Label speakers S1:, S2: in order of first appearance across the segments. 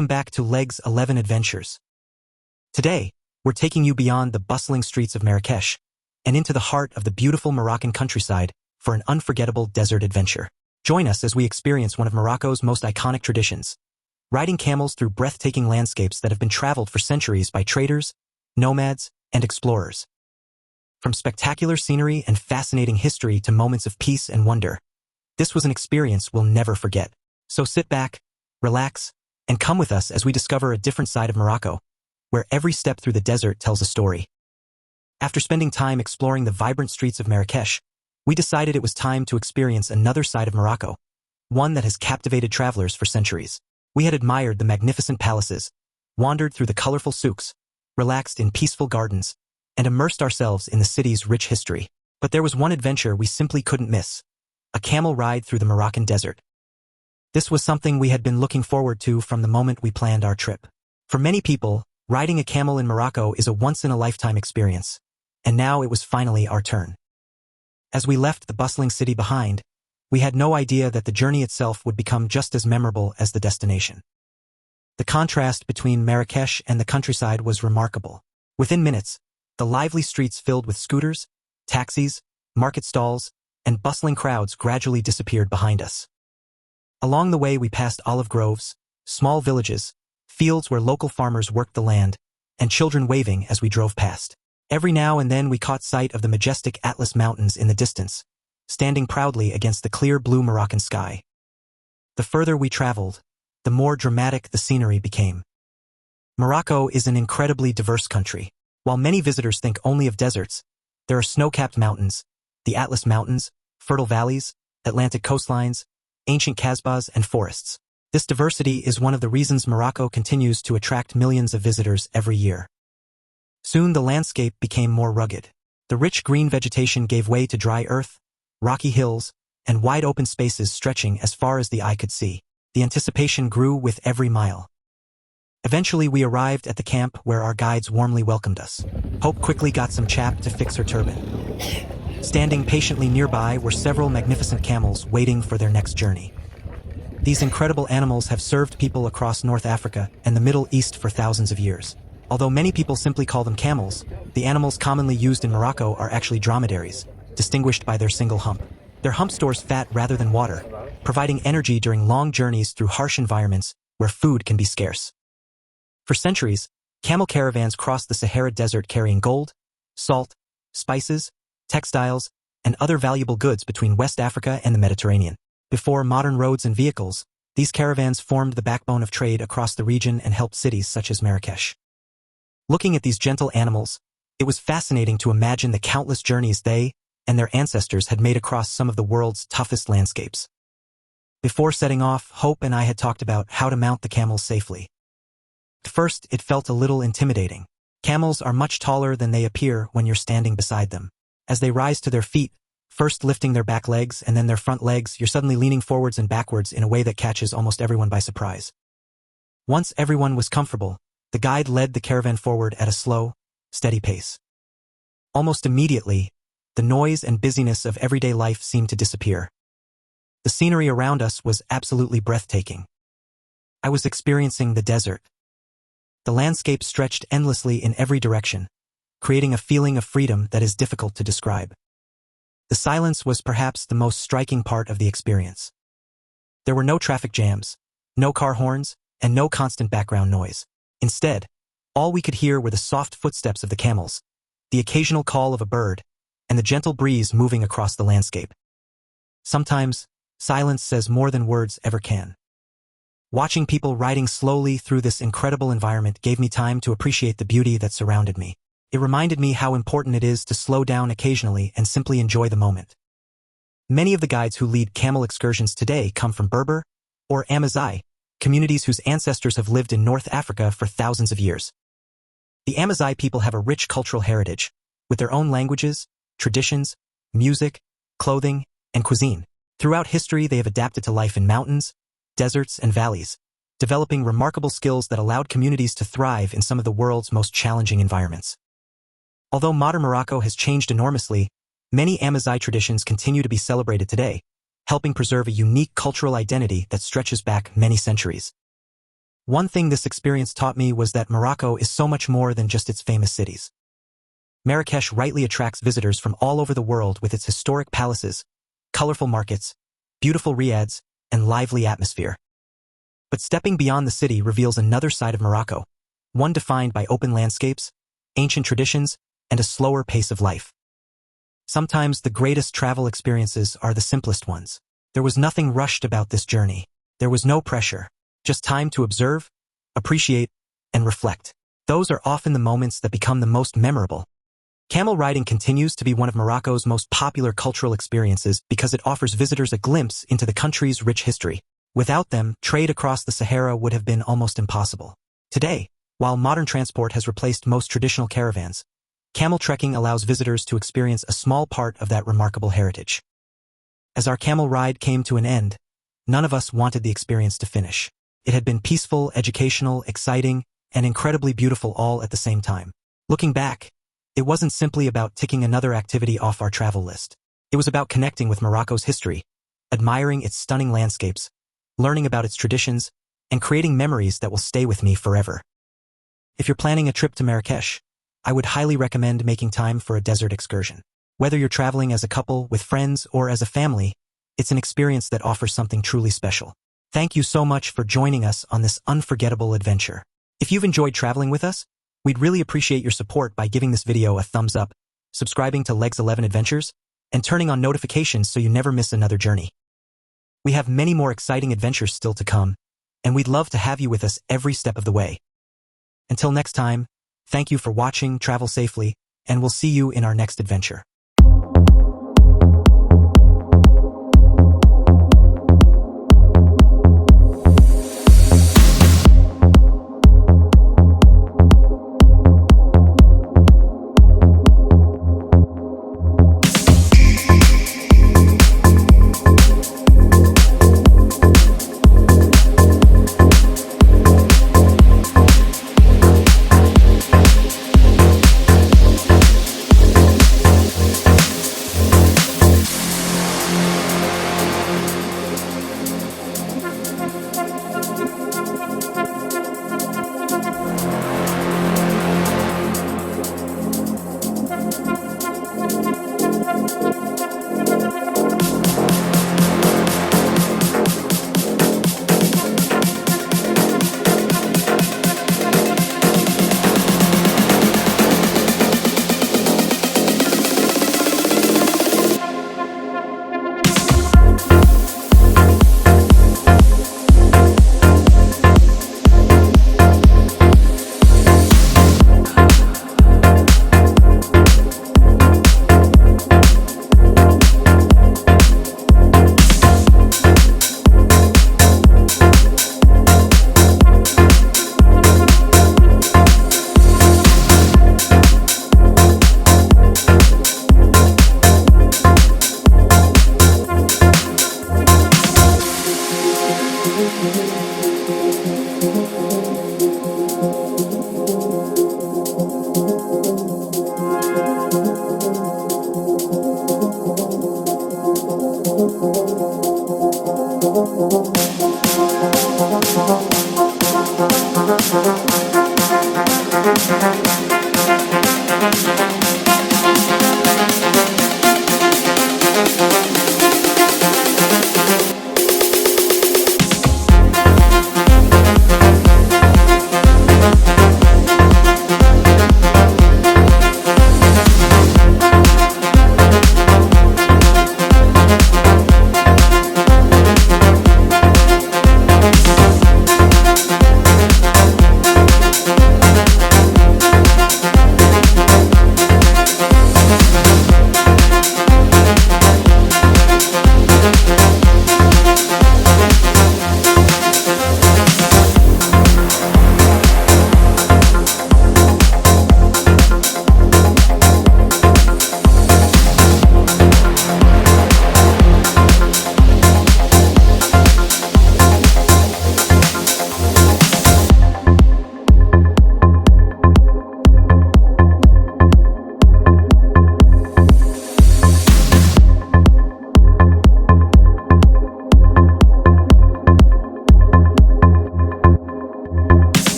S1: Welcome back to Leg's 11 Adventures. Today, we're taking you beyond the bustling streets of Marrakech and into the heart of the beautiful Moroccan countryside for an unforgettable desert adventure. Join us as we experience one of Morocco's most iconic traditions, riding camels through breathtaking landscapes that have been traveled for centuries by traders, nomads, and explorers. From spectacular scenery and fascinating history to moments of peace and wonder, this was an experience we'll never forget. So sit back, relax, and come with us as we discover a different side of Morocco, where every step through the desert tells a story. After spending time exploring the vibrant streets of Marrakech, we decided it was time to experience another side of Morocco, one that has captivated travelers for centuries. We had admired the magnificent palaces, wandered through the colorful souks, relaxed in peaceful gardens, and immersed ourselves in the city's rich history. But there was one adventure we simply couldn't miss: a camel ride through the Moroccan desert. This was something we had been looking forward to from the moment we planned our trip. For many people, riding a camel in Morocco is a once-in-a-lifetime experience, and now it was finally our turn. As we left the bustling city behind, we had no idea that the journey itself would become just as memorable as the destination. The contrast between Marrakech and the countryside was remarkable. Within minutes, the lively streets filled with scooters, taxis, market stalls, and bustling crowds gradually disappeared behind us. Along the way we passed olive groves, small villages, fields where local farmers worked the land, and children waving as we drove past. Every now and then we caught sight of the majestic Atlas Mountains in the distance, standing proudly against the clear blue Moroccan sky. The further we traveled, the more dramatic the scenery became. Morocco is an incredibly diverse country. While many visitors think only of deserts, there are snow-capped mountains, the Atlas Mountains, fertile valleys, Atlantic coastlines, ancient kasbahs, and forests. This diversity is one of the reasons Morocco continues to attract millions of visitors every year. Soon the landscape became more rugged. The rich green vegetation gave way to dry earth, rocky hills, and wide open spaces stretching as far as the eye could see. The anticipation grew with every mile. Eventually we arrived at the camp where our guides warmly welcomed us. Hope quickly got some chap to fix her turban. Standing patiently nearby were several magnificent camels waiting for their next journey. These incredible animals have served people across North Africa and the Middle East for thousands of years. Although many people simply call them camels, the animals commonly used in Morocco are actually dromedaries, distinguished by their single hump. Their hump stores fat rather than water, providing energy during long journeys through harsh environments where food can be scarce. For centuries, camel caravans crossed the Sahara Desert carrying gold, salt, spices, textiles, and other valuable goods between West Africa and the Mediterranean. Before modern roads and vehicles, these caravans formed the backbone of trade across the region and helped cities such as Marrakech. Looking at these gentle animals, it was fascinating to imagine the countless journeys they and their ancestors had made across some of the world's toughest landscapes. Before setting off, Hope and I had talked about how to mount the camels safely. At first, it felt a little intimidating. Camels are much taller than they appear when you're standing beside them. As they rise to their feet, first lifting their back legs and then their front legs, you're suddenly leaning forwards and backwards in a way that catches almost everyone by surprise. Once everyone was comfortable, the guide led the caravan forward at a slow, steady pace. Almost immediately, the noise and busyness of everyday life seemed to disappear. The scenery around us was absolutely breathtaking. I was experiencing the desert. The landscape stretched endlessly in every direction, creating a feeling of freedom that is difficult to describe. The silence was perhaps the most striking part of the experience. There were no traffic jams, no car horns, and no constant background noise. Instead, all we could hear were the soft footsteps of the camels, the occasional call of a bird, and the gentle breeze moving across the landscape. Sometimes, silence says more than words ever can. Watching people riding slowly through this incredible environment gave me time to appreciate the beauty that surrounded me. It reminded me how important it is to slow down occasionally and simply enjoy the moment. Many of the guides who lead camel excursions today come from Berber or Amazigh, communities whose ancestors have lived in North Africa for thousands of years. The Amazigh people have a rich cultural heritage, with their own languages, traditions, music, clothing, and cuisine. Throughout history, they have adapted to life in mountains, deserts, and valleys, developing remarkable skills that allowed communities to thrive in some of the world's most challenging environments. Although modern Morocco has changed enormously, many Amazigh traditions continue to be celebrated today, helping preserve a unique cultural identity that stretches back many centuries. One thing this experience taught me was that Morocco is so much more than just its famous cities. Marrakesh rightly attracts visitors from all over the world with its historic palaces, colorful markets, beautiful riads, and lively atmosphere. But stepping beyond the city reveals another side of Morocco, one defined by open landscapes, ancient traditions, and a slower pace of life. Sometimes the greatest travel experiences are the simplest ones. There was nothing rushed about this journey. There was no pressure, just time to observe, appreciate, and reflect. Those are often the moments that become the most memorable. Camel riding continues to be one of Morocco's most popular cultural experiences because it offers visitors a glimpse into the country's rich history. Without them, trade across the Sahara would have been almost impossible. Today, while modern transport has replaced most traditional caravans, camel trekking allows visitors to experience a small part of that remarkable heritage. As our camel ride came to an end, none of us wanted the experience to finish. It had been peaceful, educational, exciting, and incredibly beautiful all at the same time. Looking back, it wasn't simply about ticking another activity off our travel list. It was about connecting with Morocco's history, admiring its stunning landscapes, learning about its traditions, and creating memories that will stay with me forever. If you're planning a trip to Marrakesh, I would highly recommend making time for a desert excursion. Whether you're traveling as a couple, with friends, or as a family, it's an experience that offers something truly special. Thank you so much for joining us on this unforgettable adventure. If you've enjoyed traveling with us, we'd really appreciate your support by giving this video a thumbs up, subscribing to Legs 11 Adventures, and turning on notifications so you never miss another journey. We have many more exciting adventures still to come, and we'd love to have you with us every step of the way. Until next time, thank you for watching, travel safely, and we'll see you in our next adventure.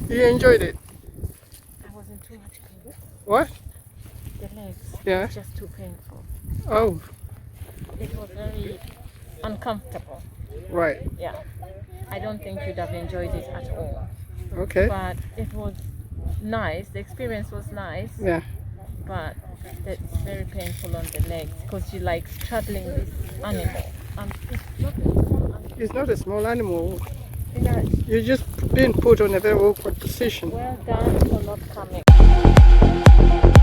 S2: You enjoyed it?
S3: I was in too much pain.
S2: What?
S3: The legs
S2: Yeah.
S3: were just too painful.
S2: Oh,
S3: It was very uncomfortable.
S2: right.
S3: Yeah. I don't think you'd have enjoyed it at all.
S2: Okay.
S3: But it was nice. The experience was nice.
S2: Yeah.
S3: But it's very painful on the legs because you like straddling this animal. And it's not a small animal.
S2: It's not a small animal.
S3: Yeah.
S2: You're just being put on a very awkward position.
S3: Well done for not coming.